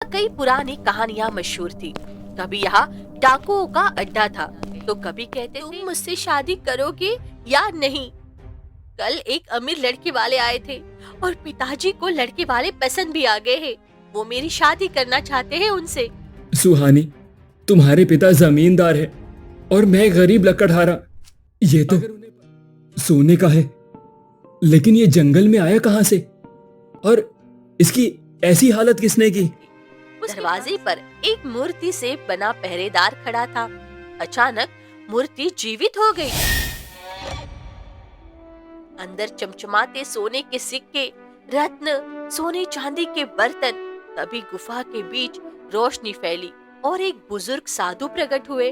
कई पुरानी कहानियां मशहूर थी। कभी यहाँ डाकुओं का अड्डा था, तो कभी कहते तुम मुझसे शादी करोगे या नहीं। कल एक अमीर लड़के वाले आए थे और पिताजी को लड़के वाले पसंद भी आ गए हैं। वो मेरी शादी करना चाहते हैं उनसे। सुहानी, तुम्हारे पिता जमींदार है और मैं गरीब लकड़हारा। ये तो सोने का है, लेकिन ये जंगल में आया कहां से और इसकी ऐसी हालत किसने की? दरवाजे पर एक मूर्ति से बना पहरेदार खड़ा था। अचानक मूर्ति जीवित हो गई। अंदर चमचमाते सोने के सिक्के, रत्न, सोने चांदी के बर्तन। तभी गुफा के बीच रोशनी फैली और एक बुजुर्ग साधु प्रकट हुए।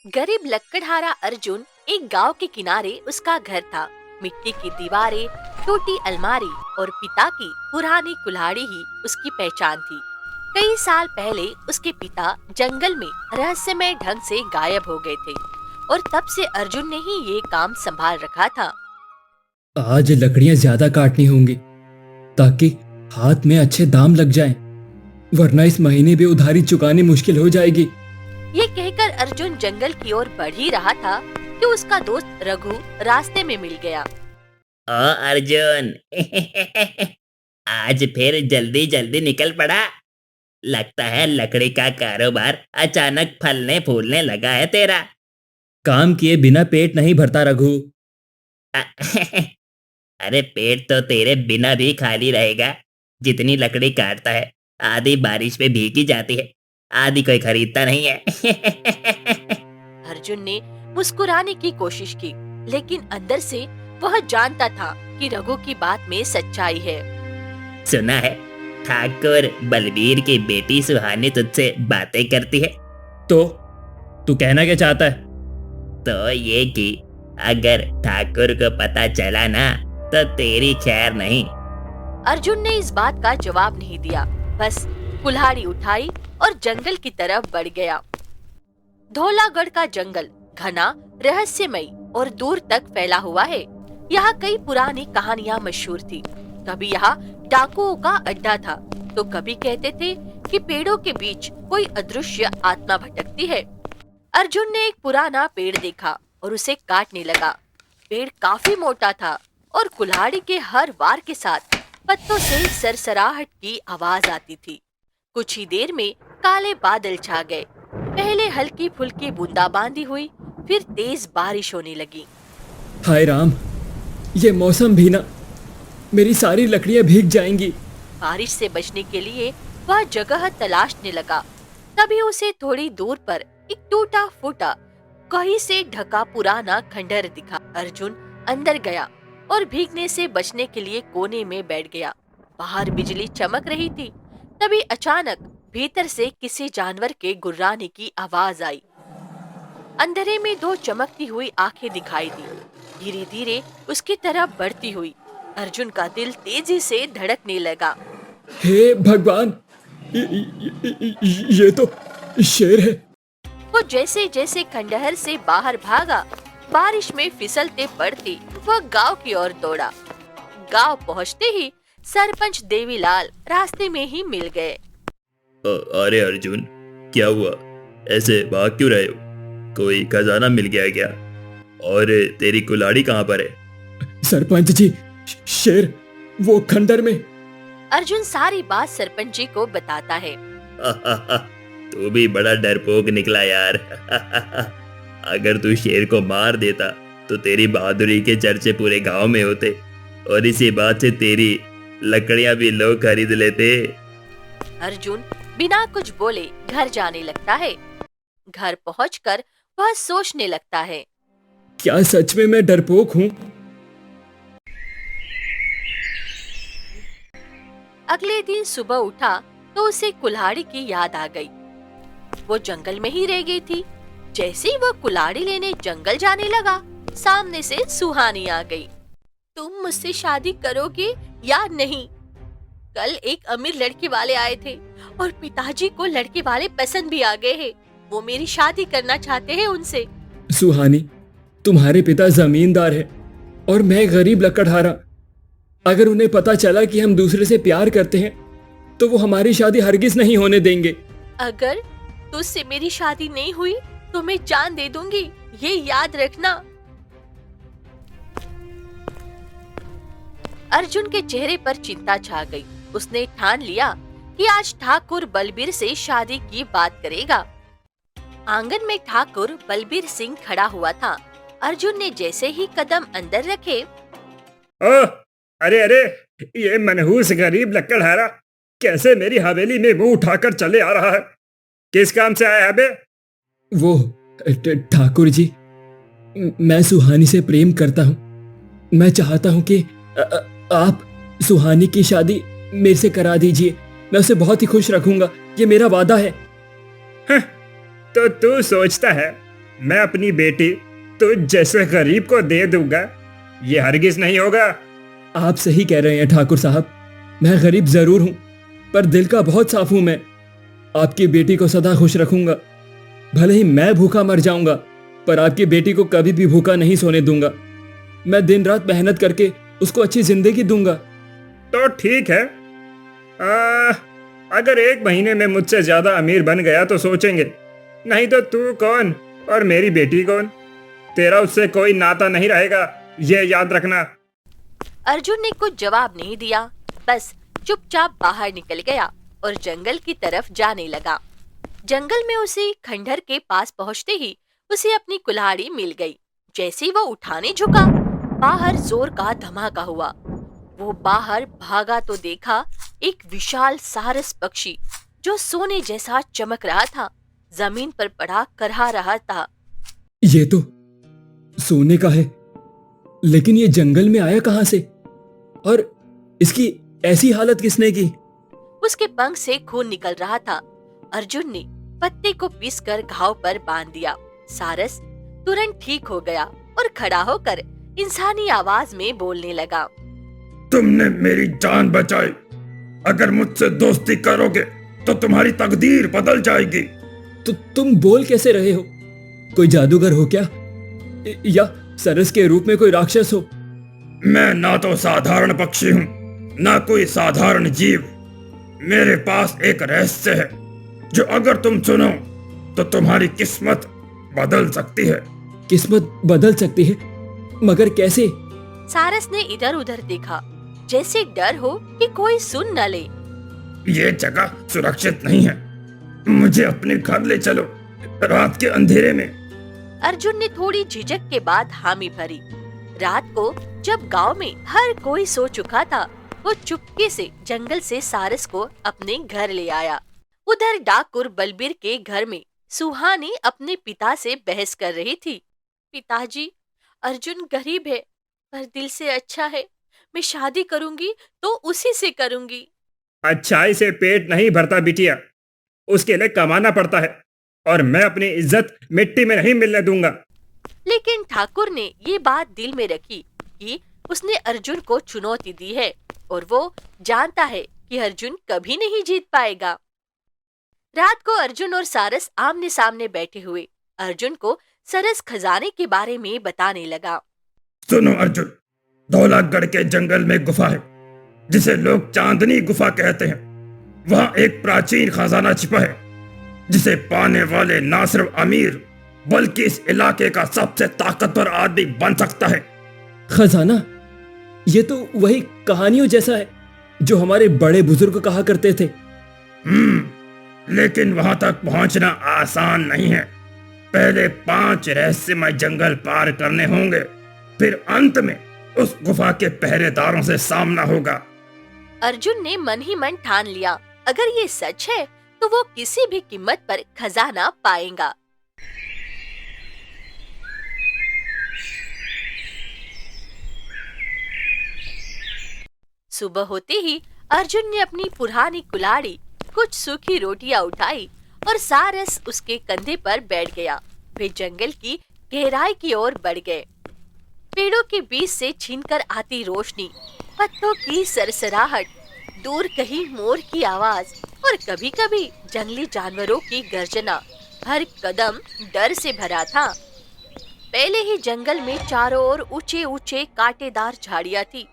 गरीब लकड़हारा अर्जुन, एक गांव के किनारे उसका घर था। मिट्टी की दीवारें, टूटी अलमारी और पिता की पुरानी कुल्हाड़ी ही उसकी पहचान थी। कई साल पहले उसके पिता जंगल में रहस्यमय ढंग से गायब हो गए थे और तब से अर्जुन ने ही ये काम संभाल रखा था। आज लकड़ियां ज्यादा काटनी होंगी ताकि हाथ में अच्छे दाम लग जाएं, वरना इस महीने भी उधारी चुकानी मुश्किल हो जाएगी। ये कहकर अर्जुन जंगल की ओर बढ़ ही रहा था कि उसका दोस्त रघु रास्ते में मिल गया। ओ अर्जुन आज फिर जल्दी जल्दी निकल पड़ा। लगता है लकड़ी का कारोबार अचानक फलने फूलने लगा है तेरा। काम किए बिना पेट नहीं भरता रघु। अरे पेट तो तेरे बिना भी खाली रहेगा। जितनी लकड़ी काटता है आधी बारिश में भीगी जाती है, आधी कोई खरीदता नहीं है। अर्जुन ने मुस्कुराने की कोशिश की, लेकिन अंदर से वह जानता था कि रघु की बात में सच्चाई है। सुना है ठाकुर बलबीर की बेटी सुहानी तुझसे बातें करती है। तो तू कहना क्या चाहता है? तो ये कि अगर ठाकुर को पता चला ना तो तेरी खैर नहीं। अर्जुन ने इस बात का जवाब नहीं दिया, बस कुल्हाड़ी उठाई और जंगल की तरफ बढ़ गया। धौलागढ़ का जंगल घना, रहस्यमयी और दूर तक फैला हुआ है। यहाँ कई पुरानी कहानियाँ मशहूर थी। कभी यहाँ डाकुओं का अड्डा था, तो कभी कहते थे कि पेड़ों के बीच कोई अदृश्य आत्मा भटकती है। अर्जुन ने एक पुराना पेड़ देखा और उसे काटने लगा। पेड़ काफी मोटा था और कुल्हाड़ी के हर वार के साथ पत्तों से सरसराहट की आवाज आती थी। कुछ ही देर में काले बादल छा गए। पहले हल्की फुल्की बूंदाबांदी हुई, फिर तेज बारिश होने लगी। हाय राम, ये मौसम भी ना, मेरी सारी लकड़ियां भीग जाएंगी। बारिश से बचने के लिए वह जगह तलाशने लगा। तभी उसे थोड़ी दूर पर एक टूटा फूटा, कहीं से ढका पुराना खंडहर दिखा। अर्जुन अंदर गया और भीगने से बचने के लिए कोने में बैठ गया। बाहर बिजली चमक रही थी। तभी अचानक भीतर से किसी जानवर के गुर्राने की आवाज आई। अंधेरे में दो चमकती हुई आंखें दिखाई दी, धीरे धीरे उसकी तरफ बढ़ती हुई। अर्जुन का दिल तेजी से धड़कने लगा। हे भगवान, ये तो शेर है। वो जैसे जैसे खंडहर से बाहर भागा, बारिश में फिसलते पड़ते वह गांव की ओर दौड़ा। गांव पहुंचते ही सरपंच देवीलाल रास्ते में ही मिल गए। अरे अर्जुन, क्या हुआ? ऐसे भाग क्यों रहे हो? कोई खजाना मिल गया क्या? और तेरी कुल्हाड़ी कहाँ पर है? सरपंच जी, शेर वो खंडर में। अर्जुन सारी बात सरपंच जी को बताता है। तू भी बड़ा डरपोक निकला यार। अगर तू शेर को मार देता तो तेरी बहादुरी के चर्चे पूरे गांव में होते और इसी बात से तेरी लकड़ियां भी लोग खरीद लेते। अर्जुन बिना कुछ बोले घर जाने लगता है। घर पहुंचकर वह सोचने लगता है, क्या सच में मैं डरपोक हूँ? अगले दिन सुबह उठा तो उसे कुल्हाड़ी की याद आ गई। वो जंगल में ही रह गई थी। जैसे ही वो कुल्हाड़ी लेने जंगल जाने लगा, सामने से सुहानी आ गई। तुम मुझसे शादी करोगे या नहीं? कल एक अमीर लड़के वाले आए थे और पिताजी को लड़के वाले पसंद भी आ गए हैं। वो मेरी शादी करना चाहते हैं उनसे। सुहानी, तुम्हारे पिता जमींदार है और मैं गरीब लकड़हारा। अगर उन्हें पता चला कि हम दूसरे से प्यार करते हैं तो वो हमारी शादी हरगिज नहीं होने देंगे। अगर तुझसे मेरी शादी नहीं हुई तो मैं जान दे दूंगी, ये याद रखना। अर्जुन के चेहरे पर चिंता छा गई। उसने ठान लिया कि आज ठाकुर बलबीर से शादी की बात करेगा। आंगन में ठाकुर बलबीर सिंह खड़ा हुआ था। अर्जुन ने जैसे ही कदम अंदर रखे, ओह, अरे अरे, ये मनहूस गरीब लकड़हारा कैसे मेरी हवेली में मुंह उठाकर चले आ रहा है? किस काम से आया है बे? वो ठाकुर जी, मैं सुहानी से प्रेम करता हूँ। मैं चाहता हूँ कि आप सुहानी की शादी मेरे से करा दीजिए। मैं उसे बहुत ही खुश रखूंगा, ये मेरा वादा है। हं, तो तू सोचता है मैं अपनी बेटी तुझ जैसे गरीब को दे दूंगा? ये हरगिज नहीं होगा। आप सही कह रहे हैं ठाकुर साहब, मैं गरीब जरूर हूँ पर दिल का बहुत साफ हूँ। मैं आपकी बेटी को सदा खुश रखूंगा। भले ही मैं भूखा मर जाऊंगा पर आपकी बेटी को कभी भी भूखा नहीं सोने दूंगा। मैं दिन रात मेहनत करके उसको अच्छी जिंदगी दूंगा। तो ठीक है, अगर 1 महीने में मुझसे ज्यादा अमीर बन गया तो सोचेंगे, नहीं तो तू कौन और मेरी बेटी कौन? तेरा उससे कोई नाता नहीं रहेगा, ये याद रखना। अर्जुन ने कुछ जवाब नहीं दिया, बस चुपचाप बाहर निकल गया और जंगल की तरफ जाने लगा। जंगल में उसे खंडहर के पास पहुंचते ही उसे अपनी कुल्हाड़ी मिल गई। जैसे ही वो उठाने झुका, बाहर जोर का धमाका हुआ। वो बाहर भागा तो देखा एक विशाल सारस पक्षी जो सोने जैसा चमक रहा था, जमीन पर पड़ा करहा रहा था। ये तो सोने का है, लेकिन ये जंगल में आया कहां से और इसकी ऐसी हालत किसने की? उसके पंख से खून निकल रहा था। अर्जुन ने पत्ते को पीसकर घाव पर बांध दिया। सारस तुरंत ठीक हो गया और खड़ा होकर इंसानी आवाज में बोलने लगा। तुमने मेरी जान बचाई। अगर मुझसे दोस्ती करोगे तो तुम्हारी तकदीर बदल जाएगी। तो तुम बोल कैसे रहे हो? कोई जादूगर हो क्या, या सरस के रूप में कोई राक्षस हो? मैं ना तो साधारण पक्षी हूँ, ना कोई साधारण जीव। मेरे पास एक रहस्य है जो अगर तुम सुनो तो तुम्हारी किस्मत बदल सकती है। किस्मत बदल सकती है? मगर कैसे? सारस ने इधर उधर देखा, जैसे डर हो कि कोई सुन न ले। ये जगह सुरक्षित नहीं है, मुझे अपने घर ले चलो रात के अंधेरे में। अर्जुन ने थोड़ी झिझक के बाद हामी भरी। रात को जब गांव में हर कोई सो चुका था, वो चुपके से जंगल से सारस को अपने घर ले आया। उधर डाकुर बलबीर के घर में सुहानी अपने पिता से बहस कर रही थी। पिताजी, अर्जुन गरीब है पर दिल से अच्छा है। मैं शादी करूंगी तो उसी से करूंगी। अच्छाई से पेट नहीं भरता बिटिया, उसके लिए कमाना पड़ता है और मैं अपनी इज्जत मिट्टी में नहीं मिलने दूंगा। लेकिन ठाकुर ने ये बात दिल में रखी कि उसने अर्जुन को चुनौती दी है और वो जानता है कि अर्जुन कभी नहीं जीत पाएगा। रात को अर्जुन और सारस आमने सामने बैठे हुए अर्जुन को सरस खजाने के बारे में बताने लगा। सुनो अर्जुन, धौलागढ़ के जंगल में गुफा है जिसे लोग चांदनी गुफा कहते हैं। वहाँ एक प्राचीन खजाना छिपा है जिसे पाने वाले ना सिर्फ अमीर बल्कि इस इलाके का सबसे ताकतवर आदमी बन सकता है। खजाना? ये तो वही कहानियों जैसा है जो हमारे बड़े बुजुर्ग कहा करते थे। लेकिन वहां तक पहुंचना आसान नहीं है। पहले 5 रहस्यमय जंगल पार करने होंगे, फिर अंत में उस गुफा के पहरेदारों से सामना होगा। अर्जुन ने मन ही मन ठान लिया, अगर ये सच है तो वो किसी भी कीमत पर खजाना पाएगा। सुबह होते ही अर्जुन ने अपनी पुरानी कुल्हाड़ी, कुछ सूखी रोटियां उठाई और सारस उसके कंधे पर बैठ गया। वे जंगल की गहराई की ओर बढ़ गए। पेड़ों के बीच से छीनकर आती रोशनी, पत्तों की सरसराहट दूर कहीं मोर की आवाज और कभी-कभी जंगली जानवरों की गर्जना हर कदम डर से भरा था। पहले ही जंगल में चारों ओर ऊंचे-ऊंचे कांटेदार झाड़ियां थी,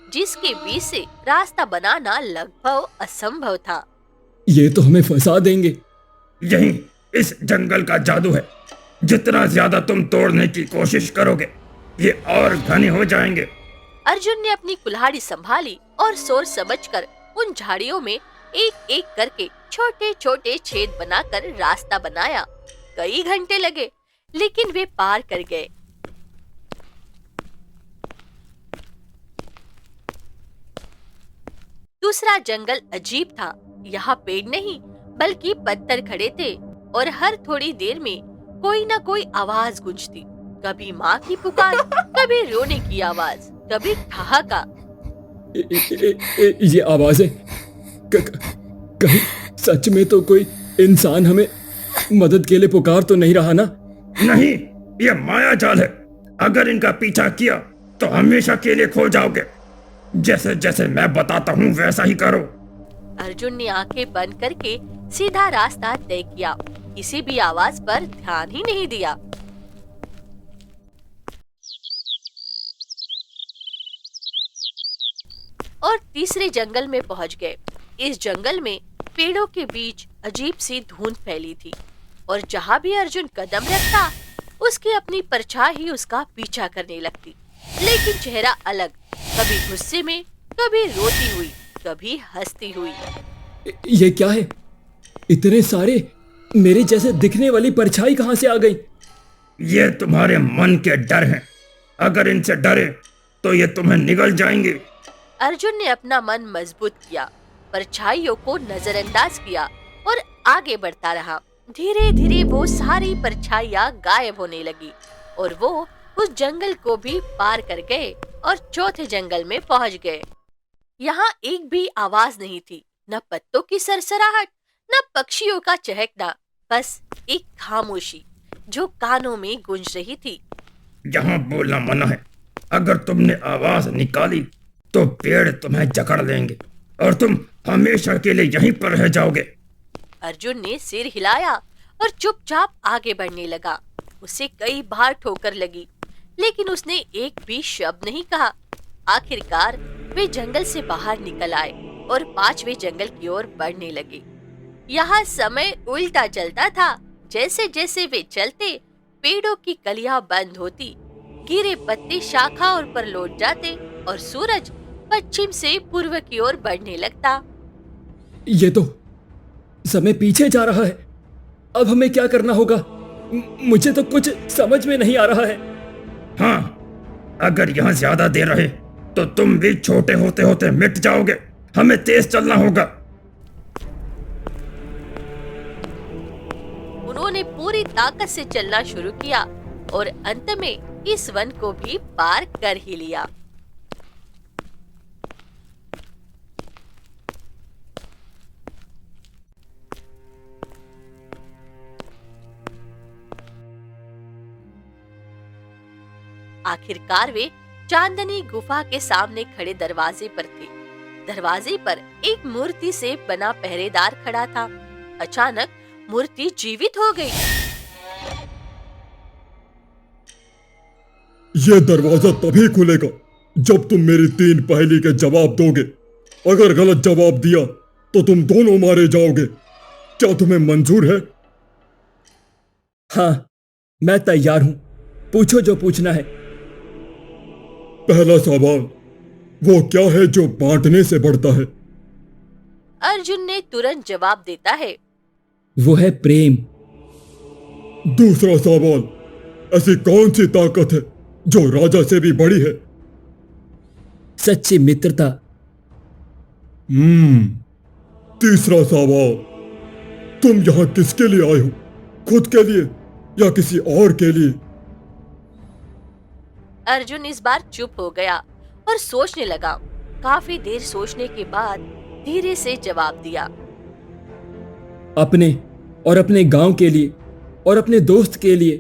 जिसके बीच से रास्ता बनाना लगभग असंभव था। ये तो हमें फंसा देंगे। यही इस जंगल का जादू है। जितना ज्यादा तुम तोड़ने की कोशिश करोगे, ये और घने हो जाएंगे। अर्जुन ने अपनी कुल्हाड़ी संभाली और सोच समझकर उन झाड़ियों में एक एक करके छोटे छोटे छेद बनाकर रास्ता बनाया। कई घंटे लगे, लेकिन वे पार कर गए। दूसरा जंगल अजीब था। यहाँ पेड़ नहीं बल्कि पत्थर खड़े थे और हर थोड़ी देर में कोई न कोई आवाज गूंजती। कभी माँ की पुकार, कभी रोने की आवाज, कभी ठहाका। ये आवाजें कहीं सच में तो कोई इंसान हमें मदद के लिए पुकार तो नहीं रहा ना? नहीं, ये माया जाल है। अगर इनका पीछा किया तो हमेशा के लिए खो जाओगे। जैसे जैसे मैं बताता हूँ वैसा ही करो। अर्जुन ने आंखें बंद करके सीधा रास्ता तय किया, किसी भी आवाज पर ध्यान ही नहीं दिया। और तीसरे जंगल में पहुंच गए। इस जंगल में पेड़ों के बीच अजीब सी धुंध फैली थी और जहां भी अर्जुन कदम रखता, उसकी अपनी परछाई ही उसका पीछा करने लगती। लेकिन चेहरा अलग, कभी गुस्से में, कभी रोती हुई, कभी हंसती हुई। ये क्या है? इतने सारे मेरे जैसे दिखने वाली परछाई कहां से आ गई? ये तुम्हारे मन के डर हैं। अगर इनसे डरे तो ये तुम्हें निगल जाएंगे। अर्जुन ने अपना मन मजबूत किया, परछाइयों को नजरअंदाज किया और आगे बढ़ता रहा। धीरे धीरे वो सारी परछाइयां गायब होने लगी और वो उस जंगल को भी पार कर गए और चौथे जंगल में पहुंच गए। यहाँ एक भी आवाज नहीं थी, न पत्तों की सरसराहट, न पक्षियों का चहकना, बस एक खामोशी जो कानों में गूंज रही थी। यहाँ बोलना मना है। अगर तुमने आवाज निकाली तो पेड़ तुम्हें जकड़ लेंगे और तुम हमेशा के लिए यहीं पर रह जाओगे। अर्जुन ने सिर हिलाया और चुपचाप आगे बढ़ने लगा। उसे कई बार ठोकर लगी, लेकिन उसने एक भी शब्द नहीं कहा। आखिरकार वे जंगल से बाहर निकल आए और पांचवे जंगल की ओर बढ़ने लगे। यहाँ समय उल्टा चलता था। जैसे जैसे वे चलते, पेड़ों की कलियां बंद होती, गिरे पत्ते शाखाओं पर लौट जाते और सूरज पश्चिम से पूर्व की ओर बढ़ने लगता। ये तो समय पीछे जा रहा है। अब हमें क्या करना होगा? मुझे तो कुछ समझ में नहीं आ रहा है। हाँ, अगर यहाँ ज्यादा देर रहे तो तुम भी छोटे होते होते मिट जाओगे। हमें तेज चलना होगा। उन्होंने पूरी ताकत से चलना शुरू किया और अंत में इस वन को भी पार कर ही लिया। आखिरकार वे चांदनी गुफा के सामने खड़े दरवाजे पर थे। दरवाजे पर एक मूर्ति से बना पहरेदार खड़ा था। अचानक मूर्ति जीवित हो गई। ये दरवाजा तभी खुलेगा जब तुम मेरी 3 पहेली के जवाब दोगे। अगर गलत जवाब दिया तो तुम दोनों मारे जाओगे। क्या तुम्हें मंजूर है? हाँ, मैं तैयार हूं। पूछो जो पूछना है। पहला सवाल, वो क्या है जो बांटने से बढ़ता है? अर्जुन ने तुरंत जवाब देता है, वो है प्रेम। दूसरा सवाल, ऐसी कौन सी ताकत है जो राजा से भी बड़ी है? सच्ची मित्रता। तीसरा सवाल, तुम यहाँ किसके लिए आए हो? खुद के लिए या किसी और के लिए? अर्जुन इस बार चुप हो गया और सोचने लगा। काफी देर सोचने के बाद धीरे से जवाब दिया, अपने और अपने गांव के लिए और अपने दोस्त के लिए।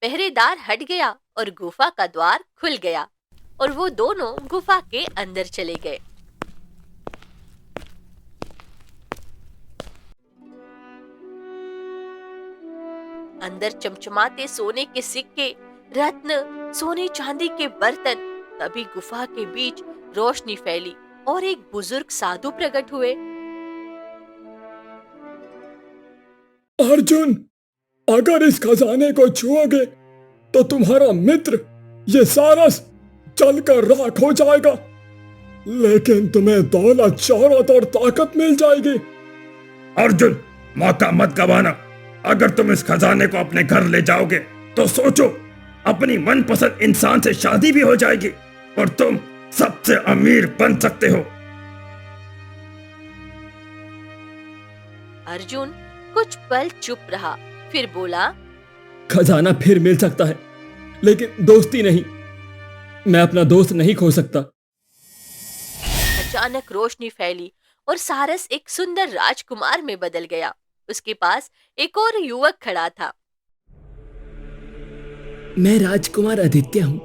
पहरेदार हट गया और गुफा का द्वार खुल गया और वो दोनों गुफा के अंदर चले गए। अंदर चमचमाते सोने के सिक्के, रत्न, सोने चांदी के बर्तन। तभी गुफा के बीच रोशनी फैली और एक बुजुर्ग साधु प्रकट हुए। अर्जुन, अगर इस खजाने को छुओगे तो तुम्हारा मित्र ये सारस जलकर राख हो जाएगा, लेकिन तुम्हें दौलत, शौहरत और ताकत मिल जाएगी। अर्जुन, मौका मत गवाना। अगर तुम इस खजाने को अपने घर ले जाओगे तो सोचो, अपनी मनपसंद इंसान से शादी भी हो जाएगी और तुम सबसे अमीर बन सकते हो। अर्जुन कुछ पल चुप रहा, फिर बोला, खजाना फिर मिल सकता है, लेकिन दोस्ती नहीं। मैं अपना दोस्त नहीं खो सकता। अचानक रोशनी फैली और सारस एक सुंदर राजकुमार में बदल गया। उसके पास एक और युवक खड़ा था। मैं राजकुमार आदित्य हूं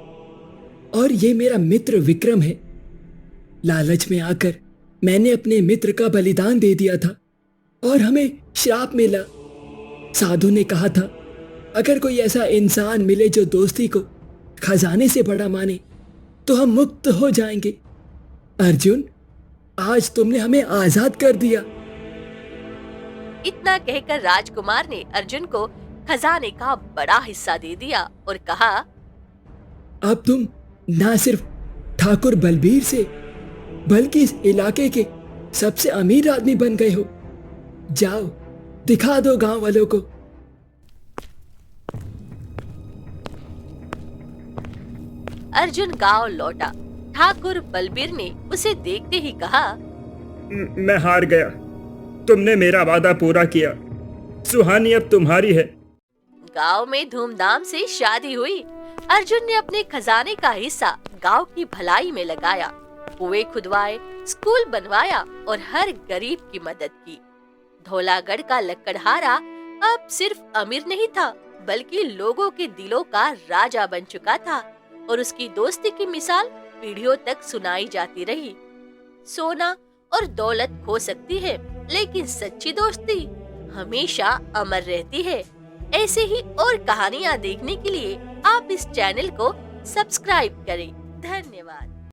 और ये मेरा मित्र विक्रम है। लालच में आकर मैंने अपने मित्र का बलिदान दे दिया था और हमें श्राप मिला। साधु ने कहा था, अगर कोई ऐसा इंसान मिले जो दोस्ती को खजाने से बड़ा माने तो हम मुक्त हो जाएंगे। अर्जुन, आज तुमने हमें आजाद कर दिया। इतना कहकर राजकुमार ने अर्जुन को खजाने का बड़ा हिस्सा दे दिया और कहा, अब तुम ना सिर्फ ठाकुर बलबीर से बल्कि इस इलाके के सबसे अमीर आदमी बन गए हो। जाओ, दिखा दो गांव वालों को। अर्जुन गांव लौटा। ठाकुर बलबीर ने उसे देखते ही कहा, मैं हार गया। तुमने मेरा वादा पूरा किया। सुहानी अब तुम्हारी है। गांव में धूमधाम से शादी हुई। अर्जुन ने अपने खजाने का हिस्सा गांव की भलाई में लगाया, कुएं खुदवाए, स्कूल बनवाया और हर गरीब की मदद की। धौलागढ़ का लकड़हारा अब सिर्फ अमीर नहीं था, बल्कि लोगों के दिलों का राजा बन चुका था और उसकी दोस्ती की मिसाल पीढ़ियों तक सुनाई जाती रही। सोना और दौलत खो सकती है, लेकिन सच्ची दोस्ती हमेशा अमर रहती है। ऐसे ही और कहानियाँ देखने के लिए आप इस चैनल को सब्सक्राइब करें। धन्यवाद।